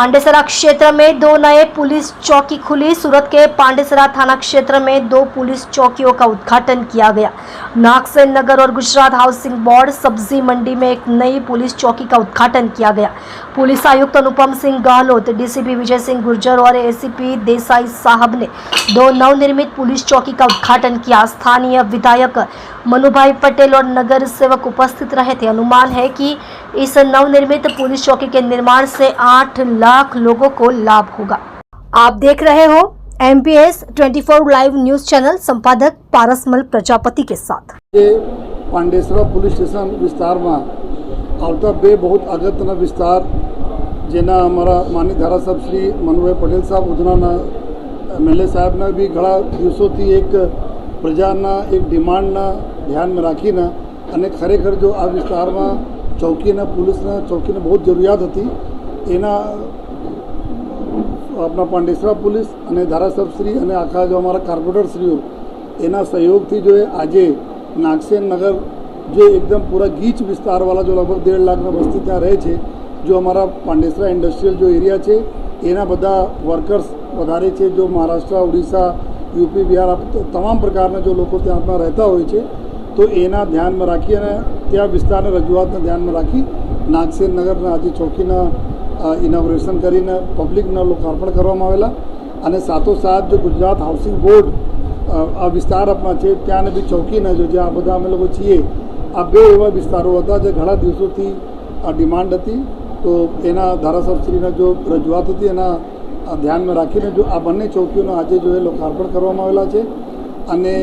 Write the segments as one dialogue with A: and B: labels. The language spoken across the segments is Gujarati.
A: पांडेसरा क्षेत्र में 2 नए पुलिस चौकी खुली। सूरत के पांडेसरा थाना क्षेत्र में 2 पुलिस चौकियों का उद्घाटन किया गया। नागसेन नगर और गुजरात हाउसिंग बोर्ड सब्जी मंडी में एक नई पुलिस चौकी का उद्घाटन किया गया। पुलिस आयुक्त अनुपम सिंह गहलोत, डीसीपी विजय सिंह गुर्जर और एसीपी देसाई साहब ने 2 नवनिर्मित पुलिस चौकी का उद्घाटन किया। स्थानीय विधायक मनुभाई पटेल और नगर सेवक उपस्थित रहे थे। अनुमान है कि इस नवनिर्मित पुलिस चौकी के निर्माण से 8 लाख लोगों को लाभ होगा। आप देख रहे हो MPS 24 लाइव न्यूज चैनल, संपादक पारसमल प्रजापति के साथ।
B: પાંડેસરા પોલીસ સ્ટેશન વિસ્તારમાં આવતા 2 बहुत અગત્યના વિસ્તાર જેના અમારા માનનીય ધારાસભ્ય શ્રી મનુભાઈ પટેલ સાહેબ ઉધનાના MLA સાહેબના બી ઘણા દિવસોથી એક પ્રજાના એક ડિમાન્ડના ધ્યાનમાં રાખીને અને ખરેખર જો આ વિસ્તારમાં ચૌકીના પોલીસના ચૌકીને बहुत જરૂરિયાત હતી એના આપણા પાંડેસરા પોલીસ અને ધારાસભ્યશ્રી અને આખા જો અમારા કાર્પોરેટરશ્રીઓ એના સહયોગથી જો આજે નાગસેન નગર जो एकदम पूरा गीच विस्तारवाला जो लगभग 1.5 लाख वस्ती ત્યાં રહે છે, जो અમારા પાંડેસરા ઇન્ડસ્ટ્રીયલ जो एरिया છે એના બધા વર્કર્સ વધારે છે, जो મહારાષ્ટ્ર, ઓડિશા, યુપી, બિહાર તમામ પ્રકારના जो લોકો ત્યાં રહેતા હોય છે, તો એના ધ્યાનમાં રાખી અને ત્યાં વિસ્તારના રજૂઆતને ધ્યાનમાં રાખી નાગસેન નગરના આજે ચોકીના ઇનોગ્રેશન કરીને પબ્લિકના લોકાર્પણ કરવામાં આવેલા અને સાથોસાથ जो ગુજરાત હાઉસિંગ બોર્ડ આ વિસ્તાર આપણા છે ત્યાંને બી ચોકીના જો જે આ બધા અમે લોકો છીએ આ 2 એવા વિસ્તારો હતા જે ઘણા દિવસોથી આ ડિમાન્ડ હતી, તો એના ધારાસભ્યશ્રીના જો રજૂઆત હતી એના ધ્યાનમાં રાખીને જો આ બંને ચોકીઓનો આજે જો એ લોકાર્પણ કરવામાં આવેલા છે અને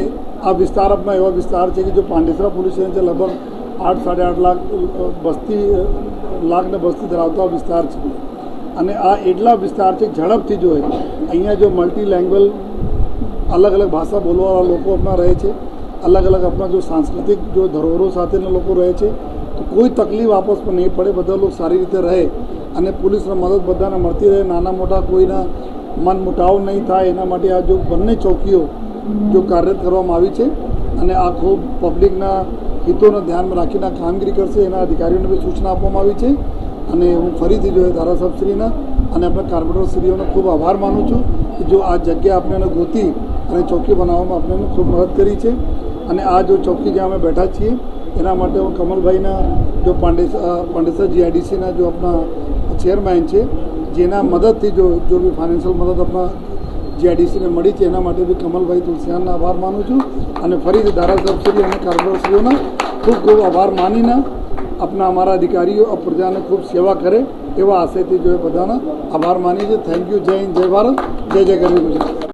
B: આ વિસ્તાર આપણા એવા વિસ્તાર છે કે જો પાંડેસરા પોલીસ સ્ટેશન છે લગભગ 8-8.5 લાખ વસ્તી લાખને વસ્તી ધરાવતા વિસ્તાર છે અને આ એટલા વિસ્તાર છે ઝડપથી જો અહીંયા જો મલ્ટી લેંગ્વેજ अलग अलग भाषा बोलवावाळा लोग अपना रहे छे, अलग अलग अपना जो सांस्कृतिक जो धरोहरों साथेना लोग रहे छे, तो कोई तकलीफ आपस में नहीं पड़े, बधा लोग सारी रीते रहे अने पुलिसने मदद बधाने मळती रहे, नाना मोटा कोईना मन मुटाव नहीं थाय एना माटे आ जो बंने चौकीओ जो कार्यरत करवामां आवी छे अने आ खूब पब्लिकना हितोने ध्यानमां राखीने कामगीरी करशे एना अधिकारीओने बी सूचना आपवामां आवी छे अने हूँ फरीथी जो धारासभ्यश्रीना अने अपना कार्पोरेटरश्रीओनो खूब आभार मानु छूं कि जो आ जग्या आपणे गोती અને ચોકી બનાવવામાં આપણે ખૂબ મદદ કરી છે અને આ જો ચોકી જ્યાં અમે બેઠા છીએ એના માટે હું કમલભાઈના જો પાંડેસરા GIDCના જો આપણા ચેરમેન છે જેના મદદથી જો બી ફાઇનાન્શિયલ મદદ આપણા GIDCને મળી છે એના માટે બી કમલભાઈ તુલસિયાનનો આભાર માનું છું અને ફરીથી ધારાસભ્યશ્રી અને કાર્પોરેટરશ્રીઓના ખૂબ ખૂબ આભાર માનીને આપણા અમારા અધિકારીઓ આ પ્રજાને ખૂબ સેવા કરે એવા આશયથી જો બધાના આભાર માની છે. Thank you. જય હિન્દ, જય ભારત, જય જય ગરવી ગુજરાત.